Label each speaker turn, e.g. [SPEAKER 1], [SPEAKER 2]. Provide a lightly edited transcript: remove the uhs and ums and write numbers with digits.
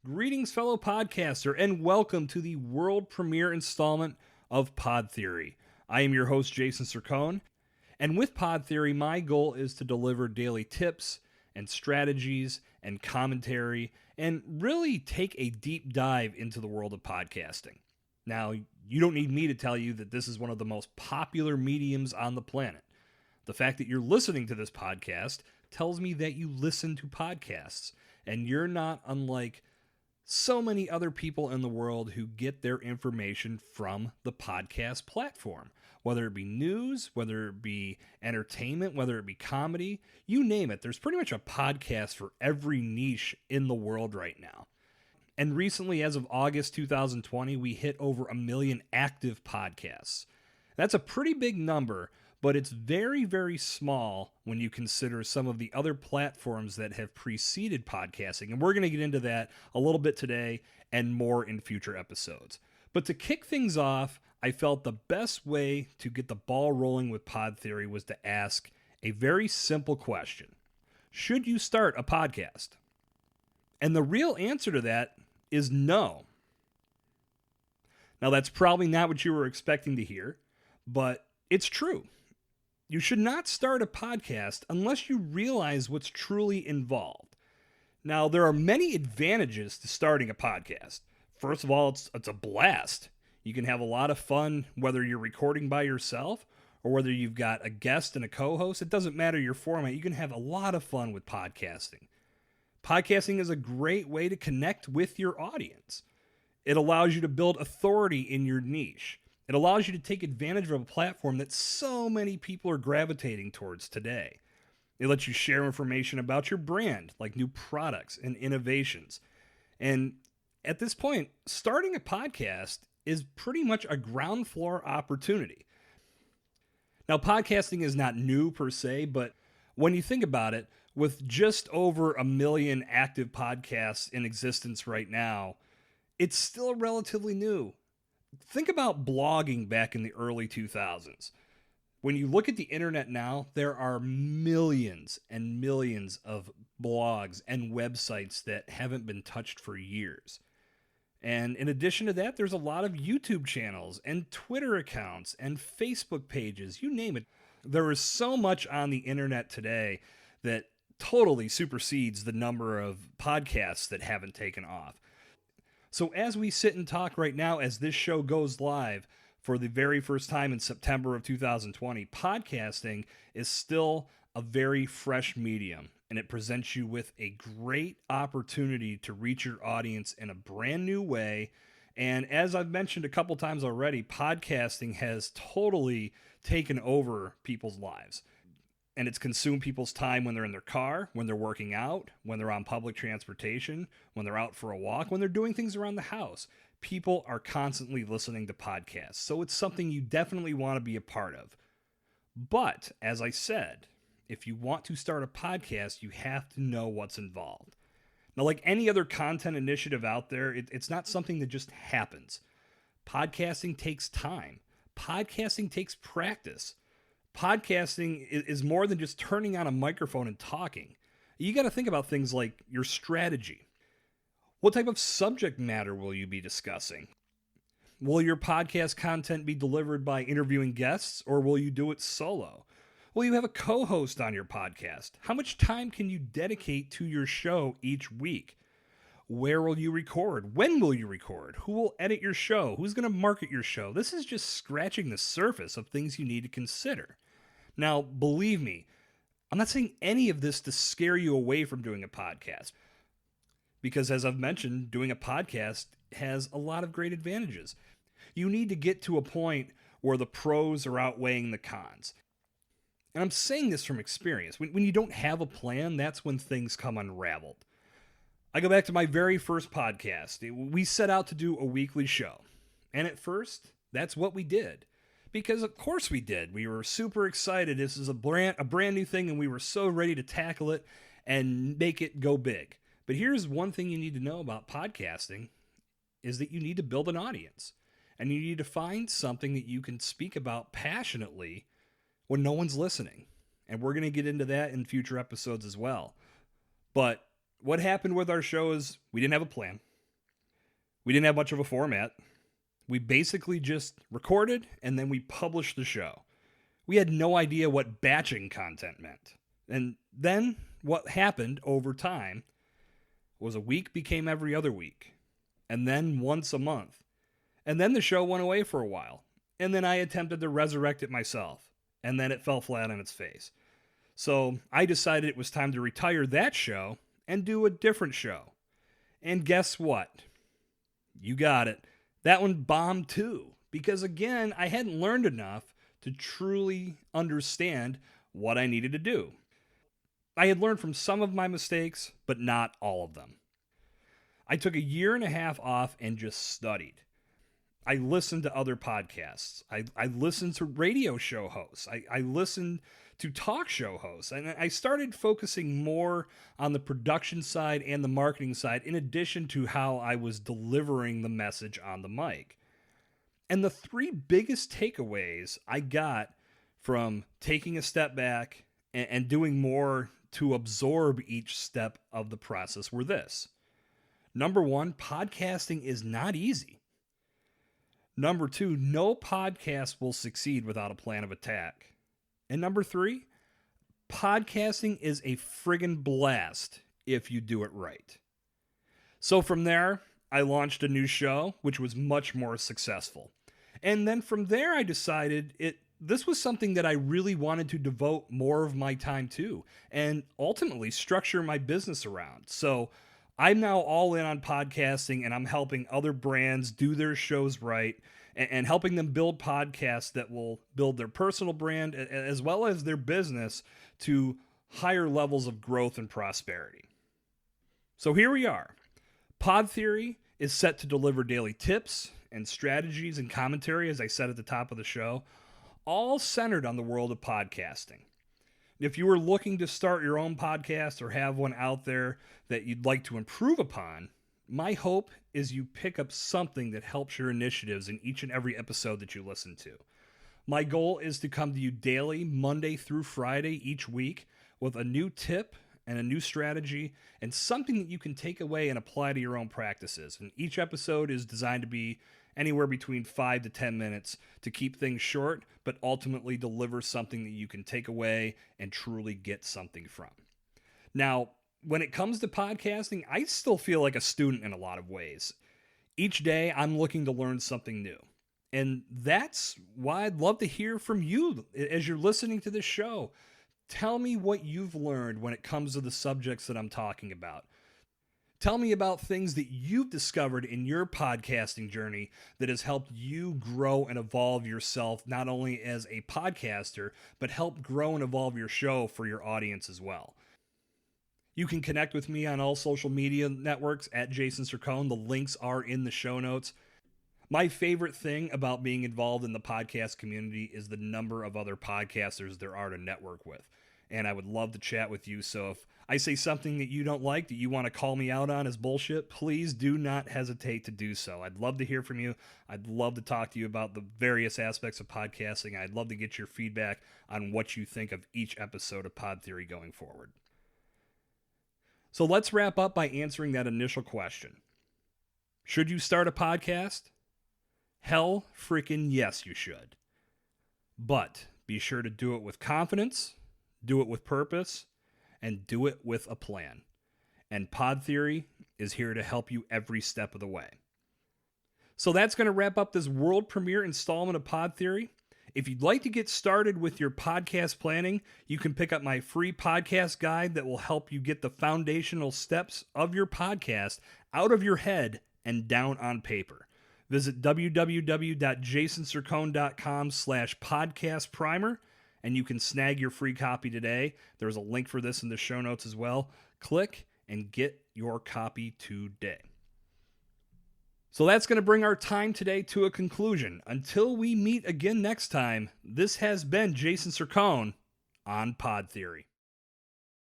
[SPEAKER 1] Greetings, fellow podcaster, and welcome to the world premiere installment of Pod Theory. I am your host, Jason Cercone, and with Pod Theory, my goal is to deliver daily tips and strategies and commentary and really take a deep dive into the world of podcasting. Now, you don't need me to tell you that this is one of the most popular mediums on the planet. The fact that you're listening to this podcast tells me that you listen to podcasts, and you're not unlike so many other people in the world who get their information from the podcast platform. Whether it be news, whether it be entertainment, whether it be comedy, you name it. There's pretty much a podcast for every niche in the world right now. And recently, as of August 2020, we hit over 1 million active podcasts. That's a pretty big number, but it's very, very small when you consider some of the other platforms that have preceded podcasting. And we're going to get into that a little bit today and more in future episodes. But to kick things off, I felt the best way to get the ball rolling with Pod Theory was to ask a very simple question. Should you start a podcast? And the real answer to that is no. Now, that's probably not what you were expecting to hear, but it's true. You should not start a podcast unless you realize what's truly involved. Now, there are many advantages to starting a podcast. First of all, it's a blast. You can have a lot of fun whether you're recording by yourself or whether you've got a guest and a co-host. It doesn't matter your format. You can have a lot of fun with podcasting. Podcasting is a great way to connect with your audience. It allows you to build authority in your niche. It allows you to take advantage of a platform that so many people are gravitating towards today. It lets you share information about your brand, like new products and innovations. And at this point, starting a podcast is pretty much a ground floor opportunity. Now, podcasting is not new per se, but when you think about it, with just over 1 million active podcasts in existence right now, it's still relatively new. Think about blogging back in the early 2000s. When you look at the internet now, there are millions and millions of blogs and websites that haven't been touched for years. And in addition to that, there's a lot of YouTube channels and Twitter accounts and Facebook pages, you name it. There is so much on the internet today that totally supersedes the number of podcasts that haven't taken off. So as we sit and talk right now, as this show goes live for the very first time in September of 2020, podcasting is still a very fresh medium, and it presents you with a great opportunity to reach your audience in a brand new way. And as I've mentioned a couple times already, podcasting has totally taken over people's lives. And it's consumed people's time when they're in their car, when they're working out, when they're on public transportation, when they're out for a walk, when they're doing things around the house. People are constantly listening to podcasts, so it's something you definitely want to be a part of. But, as I said, if you want to start a podcast, you have to know what's involved. Now, like any other content initiative out there, it's not something that just happens. Podcasting takes time. Podcasting takes practice. Podcasting is more than just turning on a microphone and talking. You got to think about things like your strategy. What type of subject matter will you be discussing? Will your podcast content be delivered by interviewing guests, or will you do it solo? Will you have a co-host on your podcast? How much time can you dedicate to your show each week? Where will you record? When will you record? Who will edit your show? Who's going to market your show? This is just scratching the surface of things you need to consider. Now, believe me, I'm not saying any of this to scare you away from doing a podcast. Because as I've mentioned, doing a podcast has a lot of great advantages. You need to get to a point where the pros are outweighing the cons. And I'm saying this from experience. When you don't have a plan, that's when things come unraveled. I go back to my very first podcast. We set out to do a weekly show. And at first, that's what we did. Because of course we did. We were super excited. This is a brand new thing, and we were so ready to tackle it and make it go big. But here's one thing you need to know about podcasting is that you need to build an audience. And you need to find something that you can speak about passionately when no one's listening. And we're going to get into that in future episodes as well. But what happened with our show is we didn't have a plan. We didn't have much of a format. We basically just recorded and then we published the show. We had no idea what batching content meant. And then what happened over time was a week became every other week, and then once a month. And then the show went away for a while. And then I attempted to resurrect it myself. And then it fell flat on its face. So I decided it was time to retire that show and do a different show. And guess what? You got it. That one bombed too. Because again, I hadn't learned enough to truly understand what I needed to do. I had learned from some of my mistakes, but not all of them. I took 1.5 years off and just studied. I listened to other podcasts. I listened to radio show hosts. I listened to talk show hosts. And I started focusing more on the production side and the marketing side, in addition to how I was delivering the message on the mic. And the 3 biggest takeaways I got from taking a step back and doing more to absorb each step of the process were this. Number 1, podcasting is not easy. Number 2, no podcast will succeed without a plan of attack. And number 3, podcasting is a friggin' blast if you do it right. So from there, I launched a new show, which was much more successful. And then from there, I decided this was something that I really wanted to devote more of my time to and ultimately structure my business around. So I'm now all in on podcasting, and I'm helping other brands do their shows right and helping them build podcasts that will build their personal brand as well as their business to higher levels of growth and prosperity. So here we are. Pod Theory is set to deliver daily tips and strategies and commentary, as I said at the top of the show, all centered on the world of podcasting. If you are looking to start your own podcast or have one out there that you'd like to improve upon, my hope is you pick up something that helps your initiatives in each and every episode that you listen to. My goal is to come to you daily, Monday through Friday each week, with a new tip and a new strategy and something that you can take away and apply to your own practices. And each episode is designed to be anywhere between 5 to 10 minutes to keep things short, but ultimately deliver something that you can take away and truly get something from. Now, when it comes to podcasting, I still feel like a student in a lot of ways. Each day, I'm looking to learn something new. And that's why I'd love to hear from you as you're listening to this show. Tell me what you've learned when it comes to the subjects that I'm talking about. Tell me about things that you've discovered in your podcasting journey that has helped you grow and evolve yourself, not only as a podcaster, but help grow and evolve your show for your audience as well. You can connect with me on all social media networks at Jason Cercone. The links are in the show notes. My favorite thing about being involved in the podcast community is the number of other podcasters there are to network with. And I would love to chat with you. So if I say something that you don't like, that you want to call me out on as bullshit, please do not hesitate to do so. I'd love to hear from you. I'd love to talk to you about the various aspects of podcasting. I'd love to get your feedback on what you think of each episode of Pod Theory going forward. So let's wrap up by answering that initial question. Should you start a podcast? Hell freaking yes, you should. But be sure to do it with confidence, do it with purpose, and do it with a plan. And Pod Theory is here to help you every step of the way. So that's going to wrap up this world premiere installment of Pod Theory. If you'd like to get started with your podcast planning, you can pick up my free podcast guide that will help you get the foundational steps of your podcast out of your head and down on paper. Visit www.jasoncercone.com/podcast primer, and you can snag your free copy today. There's a link for this in the show notes as well. Click and get your copy today. So that's going to bring our time today to a conclusion. Until we meet again next time, this has been Jason Cercone on Pod Theory.